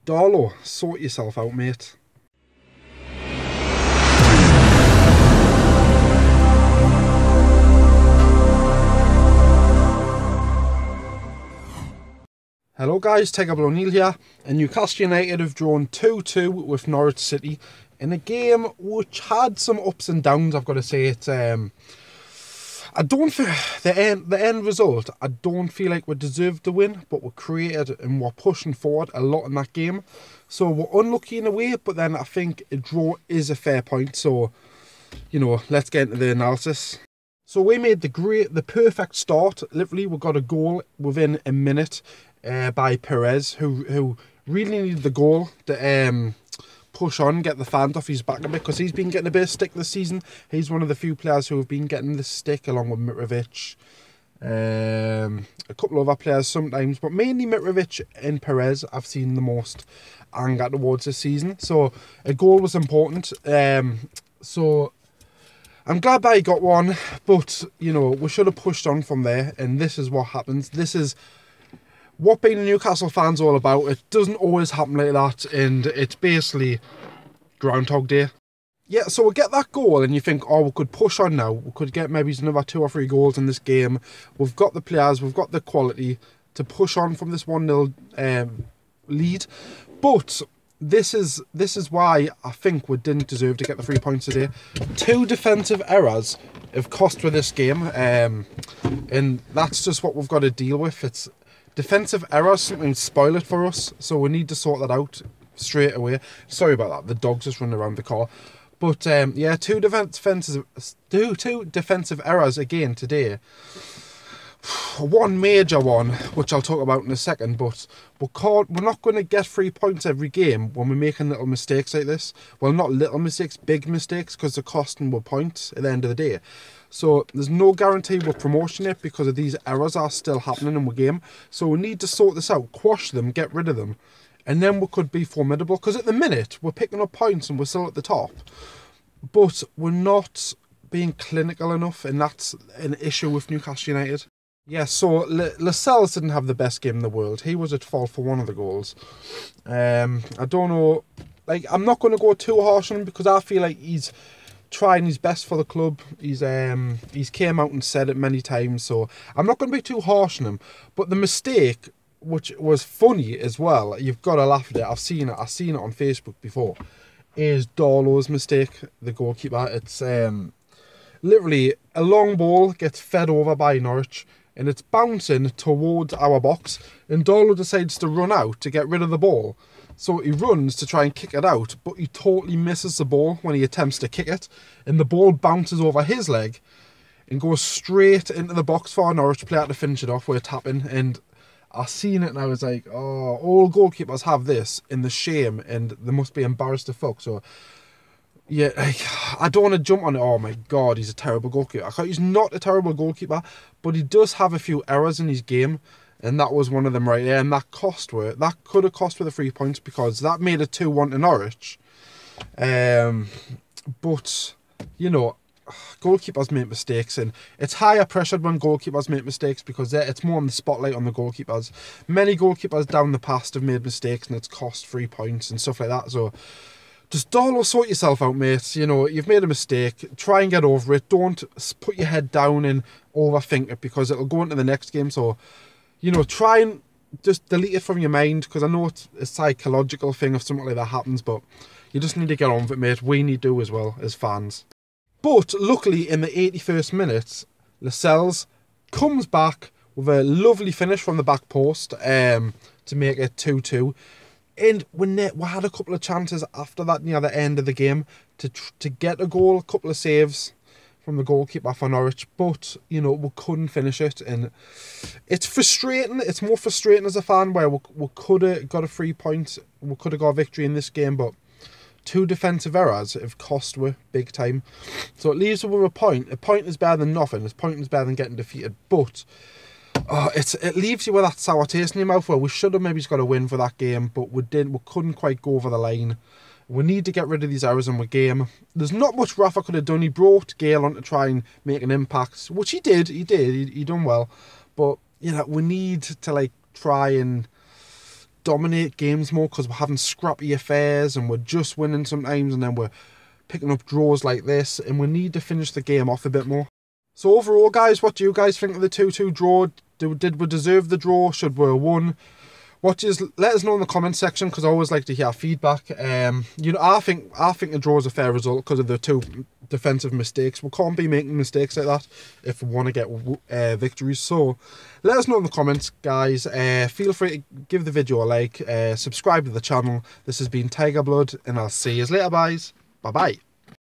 Darlow, sort yourself out, mate. Hello guys, TIGERBLOOD ONEILL here, and Newcastle United have drawn 2-2 with Norwich City in a game which had some ups and downs. I've got to say it. I don't feel the end result. I don't feel like we deserved to win, but we created and we're pushing forward a lot in that game. So we're unlucky in a way, but then I think a draw is a fair point. So, you know, let's get into the analysis. So we made the perfect start. Literally, we got a goal within a minute by Perez, who really needed the goal to push on, get the fans off his back a bit, because he's been getting a bit of stick this season. He's one of the few players who have been getting the stick, along with Mitrovic, a couple of other players sometimes, but mainly Mitrovic and Perez I've seen the most anger towards this season. So a goal was important. So I'm glad that he got one, but you know, we should have pushed on from there, and this is what happens. This is what being a Newcastle fan's all about. It doesn't always happen like that, and it's basically Groundhog Day. Yeah, so we get that goal and you think, oh, we could push on now. We could get maybe another 2 or 3 goals in this game. We've got the players, we've got the quality to push on from this 1-0 lead. But this is why I think we didn't deserve to get the 3 points today. 2 defensive errors have cost for this game, and that's just what we've got to deal with. It's defensive errors sometimes spoil it for us, so we need to sort that out straight away. Sorry about that, the dog's just running around the car. But yeah, two defensive errors again today. One major one, which I'll talk about in a second, but we're not going to get 3 points every game when we're making little mistakes like this. Well, not little mistakes, big mistakes, because they're costing us points at the end of the day. So there's no guarantee we're promotion it, because of these errors are still happening in the game. So we need to sort this out, quash them, get rid of them, and then we could be formidable. Because at the minute, we're picking up points and we're still at the top, but we're not being clinical enough, and that's an issue with Newcastle United. Yeah, so Lascelles didn't have the best game in the world. He was at fault for one of the goals. I don't know, like, I'm not going to go too harsh on him, because I feel like he's trying his best for the club. He's came out and said it many times, so I'm not going to be too harsh on him. But the mistake, which was funny as well, you've got to laugh at it. I've seen it on Facebook before, is Darlow's mistake, the goalkeeper. It's literally a long ball gets fed over by Norwich, and it's bouncing towards our box, and Darlow decides to run out to get rid of the ball. So he runs to try and kick it out, but he totally misses the ball when he attempts to kick it, and the ball bounces over his leg and goes straight into the box for a Norwich player to finish it off with a tap-in. And I seen it and I was like, oh, all goalkeepers have this in the shame, and they must be embarrassed to fuck. So yeah, like, I don't want to jump on it. Oh my God, he's a terrible goalkeeper. He's not a terrible goalkeeper, but he does have a few errors in his game, and that was one of them right there. And that could have cost for the 3 points, because that made it 2-1 to Norwich. But you know, goalkeepers make mistakes, and it's higher pressured when goalkeepers make mistakes, because it's more on the spotlight on the goalkeepers. Many goalkeepers down the past have made mistakes, and it's cost 3 points and stuff like that. So just Darlow, sort yourself out, mate. You know, you've made a mistake. Try and get over it. Don't put your head down and overthink it, because it'll go into the next game. So, you know, try and just delete it from your mind, because I know it's a psychological thing if something like that happens, but you just need to get on with it, mate. We need to as well as fans. But luckily, in the 81st minute, Lascelles comes back with a lovely finish from the back post to make it 2-2. And we had a couple of chances after that near the end of the game to get a goal, a couple of saves from the goalkeeper for Norwich, but you know, we couldn't finish it, and it's frustrating. It's more frustrating as a fan, where we could have got a 3 points, we could have got a victory in this game, but 2 defensive errors have cost us big time. So it leaves us with a point. A point is better than nothing. A point is better than getting defeated, but it leaves you with that sour taste in your mouth, where we should have maybe got a win for that game, but we couldn't quite go over the line. We need to get rid of these errors in the game. There's not much Rafa could have done. He brought Gale on to try and make an impact, which he did. He done well, but you know, we need to like try and dominate games more, because we're having scrappy affairs and we're just winning sometimes, and then we're picking up draws like this, and we need to finish the game off a bit more. So overall, guys, what do you guys think of the 2-2 draw? Did we deserve the draw? Should we have won? Let us know in the comment section, because I always like to hear feedback. You know, I think the draw is a fair result because of the 2 defensive mistakes. We can't be making mistakes like that if we want to get victories. So let us know in the comments, guys. Feel free to give the video a like, subscribe to the channel. This has been Tiger Blood, and I'll see you later, guys. Bye bye.